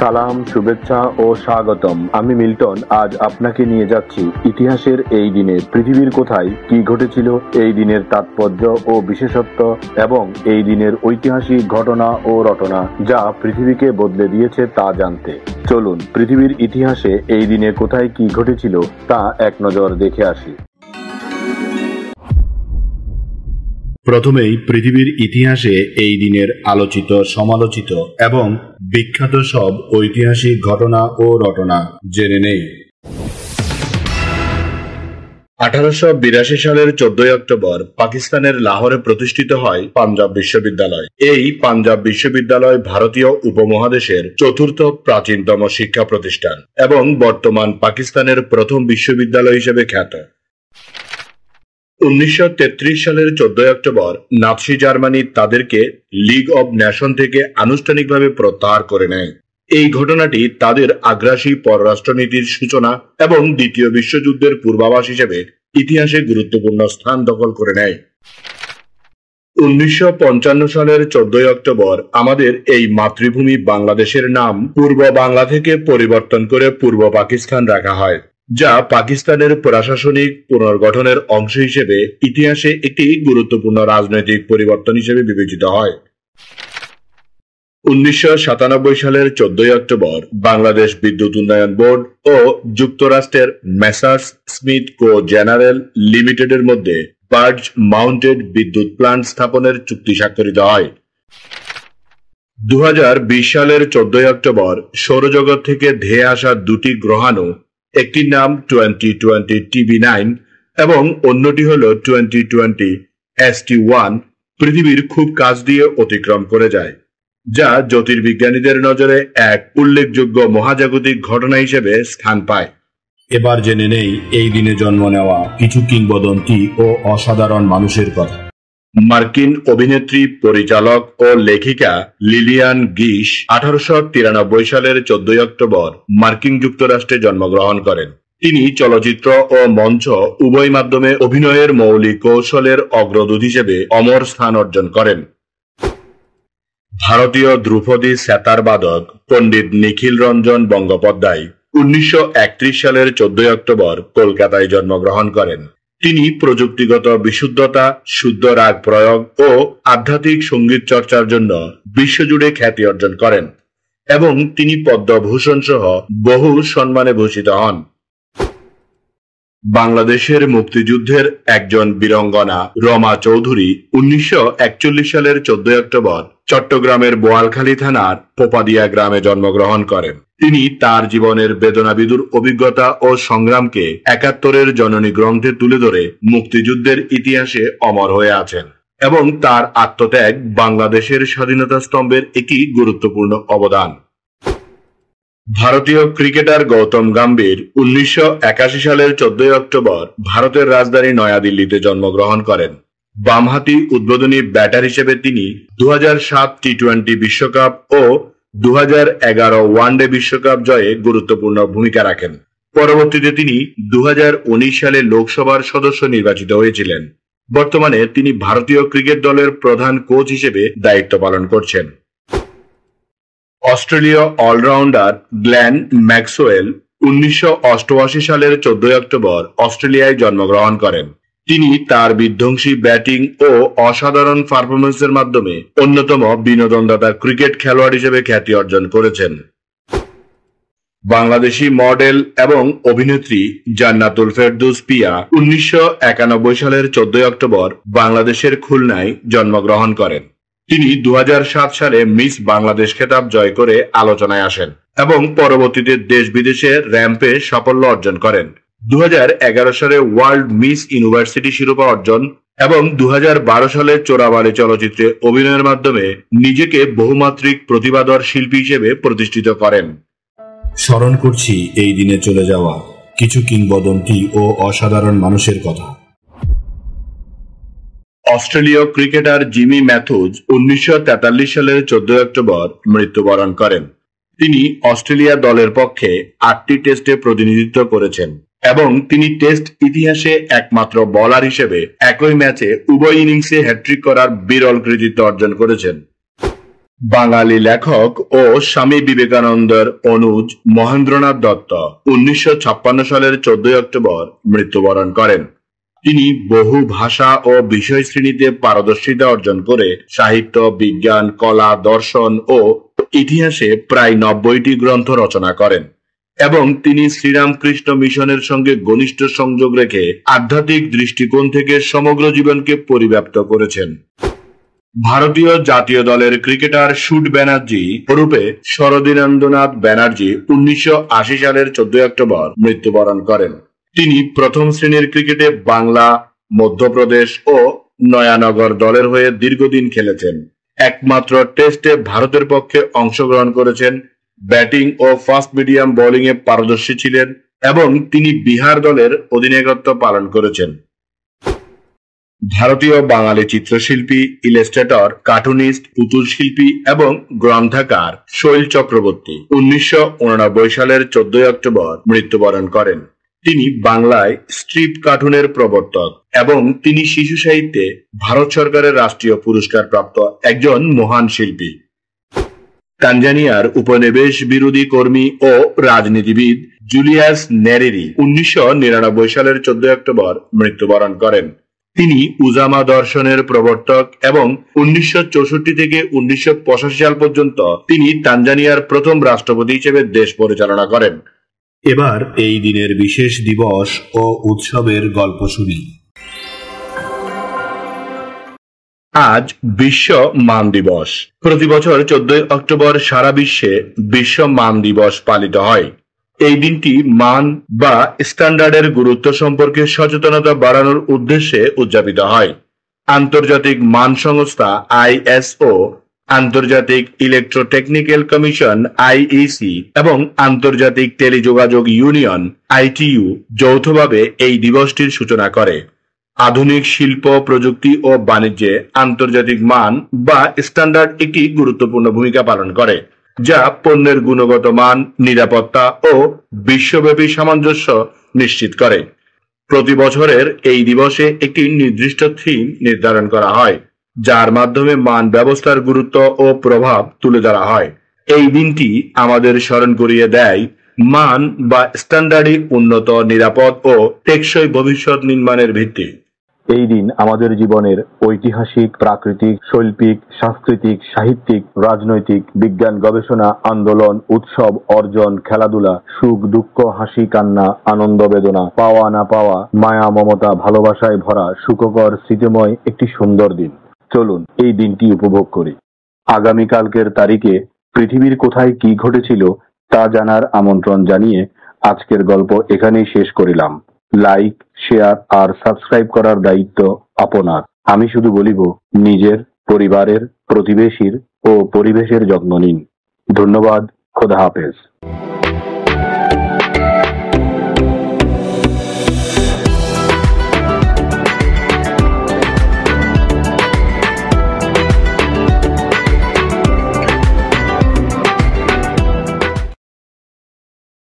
সালাম, শুভেচ্ছা ও স্বাগতম। আমি মিল্টন। আজ আপনাকে নিয়ে যাচ্ছি ইতিহাসের এই দিনে পৃথিবীর কোথায় কি ঘটেছিল, এই দিনের তাৎপর্য ও বিশেষত্ব এবং এই দিনের ঐতিহাসিক ঘটনা ও রটনা যা পৃথিবীকে বদলে দিয়েছে তা জানতে। চলুন পৃথিবীর ইতিহাসে এই দিনে কোথায় কি ঘটেছিল তা এক নজর দেখে আসি। প্রথমেই পৃথিবীর ইতিহাসে এই দিনের আলোচিত, সমালোচিত এবং বিখ্যাত সব ঐতিহাসিক ঘটনা ও রটনা জেনে নেই। 1882 সালের 14 অক্টোবর পাকিস্তানের লাহোরে প্রতিষ্ঠিত হয় পাঞ্জাব বিশ্ববিদ্যালয়। এই পাঞ্জাব বিশ্ববিদ্যালয় ভারতীয় উপমহাদেশের চতুর্থ প্রাচীনতম শিক্ষা প্রতিষ্ঠান এবং বর্তমান পাকিস্তানের প্রথম বিশ্ববিদ্যালয় হিসেবে খ্যাত। 1933 সালের 14 অক্টোবর নাৎসি জার্মানি তাদেরকে লিগ অব নেশন থেকে আনুষ্ঠানিকভাবে প্রত্যাহার করে নেয়। এই ঘটনাটি তাদের আগ্রাসী পররাষ্ট্রনীতির সূচনা এবং দ্বিতীয় বিশ্বযুদ্ধের পূর্বাভাস হিসেবে ইতিহাসে গুরুত্বপূর্ণ স্থান দখল করে নেয়। 1955 সালের 14 অক্টোবর আমাদের এই মাতৃভূমি বাংলাদেশের নাম পূর্ব বাংলা থেকে পরিবর্তন করে পূর্ব পাকিস্তান রাখা হয়, যা পাকিস্তানের প্রশাসনিক পুনর্গঠনের অংশ হিসেবে ইতিহাসে একটি গুরুত্বপূর্ণ রাজনৈতিক পরিবর্তন হিসেবে বিবেচিত হয়। 1997 সালের 14 অক্টোবর বাংলাদেশ বিদ্যুৎ উন্নয়ন বোর্ড ও যুক্তরাষ্ট্রের মেসার্স স্মিথ কো জেনারেল লিমিটেডের মধ্যে বার্জ মাউন্টেড বিদ্যুৎ প্ল্যান্ট স্থাপনের চুক্তি স্বাক্ষরিত হয়। 2020 সালের 14 অক্টোবর সৌরজগৎ থেকে ধেয়ে আসা দুটি গ্রহাণু, একটির নাম 2020 TB9 এবং অন্যটি হল 2020 ST1, পৃথিবীর খুব কাছ দিয়ে অতিক্রম করে যায়, যা জ্যোতির্বিজ্ঞানীদের নজরে এক উল্লেখযোগ্য মহাজাগতিক ঘটনা হিসেবে স্থান পায়। এবার জেনে নেই এই দিনে জন্ম নেওয়া কিছু কিংবদন্তি ও অসাধারণ মানুষের কথা। মার্কিন অভিনেত্রী, পরিচালক ও লেখিকা লিলিয়ান গিশ 1893 সালের 14 অক্টোবর মার্কিন যুক্তরাষ্ট্রে জন্মগ্রহণ করেন। তিনি চলচ্চিত্র ও মঞ্চ উভয় মাধ্যমে অভিনয়ের মৌলিক কৌশলের অগ্রদূত হিসেবে অমর স্থান অর্জন করেন। ভারতীয় ধ্রুপদী সেতার বাদক পণ্ডিত নিখিল রঞ্জন বন্দ্যোপাধ্যায় 1931 সালের 14 অক্টোবর কলকাতায় জন্মগ্রহণ করেন। তিনি প্রযুক্তিগত বিশুদ্ধতা, শুদ্ধ রাগ প্রয়োগ ও আধ্যাত্মিক সঙ্গীত চর্চার জন্য বিশ্বজুড়ে খ্যাতি অর্জন করেন এবং তিনি পদ্মভূষণ সহ বহু সম্মানে ভূষিত হন। বাংলাদেশের মুক্তিযুদ্ধের একজন বীরাঙ্গনা রমা চৌধুরী 1941 সালের 14 অক্টোবর চট্টগ্রামের বোয়ালখালী থানার পোপাদিয়া গ্রামে জন্মগ্রহণ করেন। তিনি তার জীবনের বেদনাবিধুর অভিজ্ঞতা ও সংগ্রামকে 71-এর জননী গ্রন্থে তুলে ধরে মুক্তিযুদ্ধের ইতিহাসে অমর হয়ে আছেন এবং তার আত্মত্যাগ বাংলাদেশের স্বাধীনতা স্তম্ভের একটি গুরুত্বপূর্ণ অবদান। ভারতীয় ক্রিকেটার গৌতম গম্ভীর 1981 সালের 14 অক্টোবর ভারতের রাজধানী নয়াদিল্লিতে জন্মগ্রহণ করেন। বামহাতি উদ্বোধনী ব্যাটার হিসেবে তিনি 2007 টি-20 বিশ্বকাপ ও 2011 ওয়ানডে বিশ্বকাপ জয়ে গুরুত্বপূর্ণ ভূমিকা রাখেন। পরবর্তীতে তিনি 2019 সালে লোকসভার সদস্য নির্বাচিত হয়েছিলেন। বর্তমানে তিনি ভারতীয় ক্রিকেট দলের প্রধান কোচ হিসেবে দায়িত্ব পালন করছেন। অস্ট্রেলীয় অলরাউন্ডার গ্লেন ম্যাক্সওয়েল 1988 সালের 14 অক্টোবর অস্ট্রেলিয়ায় জন্মগ্রহণ করেন। তিনি তার বিধ্বংসী ব্যাটিং ও অসাধারণ পারফরম্যান্সের মাধ্যমে অন্যতম বিনোদনদাতা ক্রিকেট খেলোয়াড় হিসেবে খ্যাতি অর্জন করেছেন। বাংলাদেশি মডেল এবং অভিনেত্রী জান্নাতুল ফেরদৌস পিয়া 1991 সালের 14 অক্টোবর বাংলাদেশের খুলনায় জন্মগ্রহণ করেন। তিনি 2007 সালে মিস বাংলাদেশ খেতাব জয় করে আলোচনায় আসেন এবং পরবর্তীতে দেশ বিদেশে র্যাম্পে সাফল্য অর্জন করেন। 2011 সালে ওয়ার্ল্ড মিস ইউনিভার্সিটি শিরোপা অর্জন এবং 2012 সালে চোরাবালি চলচ্চিত্রে অভিনয়ের মাধ্যমে নিজেকে বহুমাত্রিক প্রতিভাধর শিল্পী হিসেবে প্রতিষ্ঠিত করেন। স্মরণ করছি এই দিনে চলে যাওয়া কিছু কিংবদন্তি ও অসাধারণ মানুষের কথা। অস্ট্রেলীয় ক্রিকেটার জিমি ম্যাথুজ 1943 সালের 14 অক্টোবর মৃত্যুবরণ করেন। তিনি অস্ট্রেলিয়া দলের পক্ষে 8টি টেস্টে প্রতিনিধিত্ব করেছেন এবং তিনি টেস্ট ইতিহাসে একমাত্র বোলার হিসেবে একই ম্যাচে উভয় ইনিংসে হ্যাট্রিক করার বিরল কৃতিত্ব অর্জন করেছেন। বাঙালি লেখক ও স্বামী বিবেকানন্দের অনুজ মহেন্দ্রনাথ দত্ত 1956 সালের 14 অক্টোবর মৃত্যুবরণ করেন। তিনি বহু ভাষা ও বিষয় শ্রেণীতে পারদর্শিতা অর্জন করে সাহিত্য, বিজ্ঞান, কলা, দর্শন ও ইতিহাসে প্রায় 90টি গ্রন্থ রচনা করেন এবং তিনি শ্রীরামকৃষ্ণ মিশনের সঙ্গে ঘনিষ্ঠ সংযোগ রেখে আধ্যাত্মিক দৃষ্টিকোণ থেকে সমগ্র জীবনকে পরিব্যাপ্ত করেছেন। ভারতীয় জাতীয় দলের ক্রিকেটার শুট ব্যানার্জি ওরূপে শরদিন্দুনাথ ব্যানার্জি 1980 সালের 14 অক্টোবর মৃত্যুবরণ করেন। তিনি প্রথম শ্রেণীর ক্রিকেটে বাংলা, মধ্যপ্রদেশ ও নয়ানগর দলের হয়ে দীর্ঘদিন খেলেছেন। একমাত্র টেস্টে ভারতের পক্ষে অংশগ্রহণ করেছেন। ব্যাটিং ও ফাস্ট মিডিয়াম বোলিং এ পারদর্শী ছিলেন এবং তিনি বিহার দলের অধিনায়কত্ব পালন করেছেন। ভারতীয় বাঙালি চিত্রশিল্পী, ইলাস্ট্রেটর, কার্টুনিস্ট, পুতুল শিল্পী এবং গ্রন্থাকার শৈল চক্রবর্তী 1989 সালের 14 অক্টোবর মৃত্যুবরণ করেন। তিনি বাংলায় স্ট্রিপ কার্টুনের প্রবর্তক এবং তিনি শিশু সাহিত্যে ভারত সরকারের রাষ্ট্রীয় পুরস্কার প্রাপ্ত একজন মহান শিল্পী। তানজানিয়ার উপনিবেশ বিরোধী কর্মী ও রাজনীতিবিদ জুলিয়াস নেরেরি 1999 সালের 14 অক্টোবর মৃত্যুবরণ করেন। তিনি উজামা দর্শনের প্রবর্তক এবং 1964 থেকে 1985 সাল পর্যন্ত তিনি তানজানিয়ার প্রথম রাষ্ট্রপতি হিসেবে দেশ পরিচালনা করেন। এবার এই দিনের বিশেষ দিবস ও উৎসবের গল্প শুনি। আজ বিশ্ব মান দিবস। প্রতি বছর 14 অক্টোবর সারা বিশ্বে বিশ্ব মান দিবস পালিত হয়। এই দিনটি মান বা স্ট্যান্ডার্ডের গুরুত্ব সম্পর্কে সচেতনতা বাড়ানোর উদ্দেশ্যে উদযাপিত হয়। আন্তর্জাতিক মান সংস্থা ISO, আন্তর্জাতিক ইলেকট্রোটেকনিক্যাল কমিশন IEC এবং আন্তর্জাতিক টেলিযোগাযোগ ইউনিয়ন ITU যৌথভাবে এই দিবসটির সূচনা করে। আধুনিক শিল্প, প্রযুক্তি ও বাণিজ্যে আন্তর্জাতিক মান বা স্ট্যান্ডার্ড একটি গুরুত্বপূর্ণ ভূমিকা পালন করে, যা পণ্যের গুণগত মান, নিরাপত্তা ও বিশ্বব্যাপী সামঞ্জস্য নিশ্চিত করে। প্রতি বছরের এই দিবসে একটি নির্দিষ্ট থিম নির্ধারণ করা হয়, যার মাধ্যমে মান ব্যবস্থার গুরুত্ব ও প্রভাব তুলে ধরা হয়। এই দিনটি আমাদের স্মরণ করিয়ে দেয় মান বা স্ট্যান্ডার্ডই উন্নত, নিরাপদ ও টেকসই ভবিষ্যৎ নির্মাণের ভিত্তি। এই দিন আমাদের জীবনের ঐতিহাসিক, প্রাকৃতিক, শৈল্পিক, সাংস্কৃতিক, সাহিত্যিক, রাজনৈতিক, বিজ্ঞান, গবেষণা, আন্দোলন, উৎসব, অর্জন, খেলাধুলা, সুখ, দুঃখ, হাসি, কান্না, আনন্দ, বেদনা, পাওয়া না পাওয়া, মায়া, মমতা, ভালোবাসায় ভরা সুখকর স্মৃতিময় একটি সুন্দর দিন। চলুন এই দিনটি উপভোগ করি। আগামীকালকের তারিখে পৃথিবীর কোথায় কি ঘটেছিল তা জানার আমন্ত্রণ জানিয়ে আজকের গল্প এখানেই শেষ করিলাম। লাইক, শেয়ার আর সাবস্ক্রাইব করার দায়িত্ব আপনার। আমি শুধু বলিব, নিজের, পরিবারের, প্রতিবেশীর ও পরিবেশের যত্ন নিন। ধন্যবাদ। খোদা হাফেজ।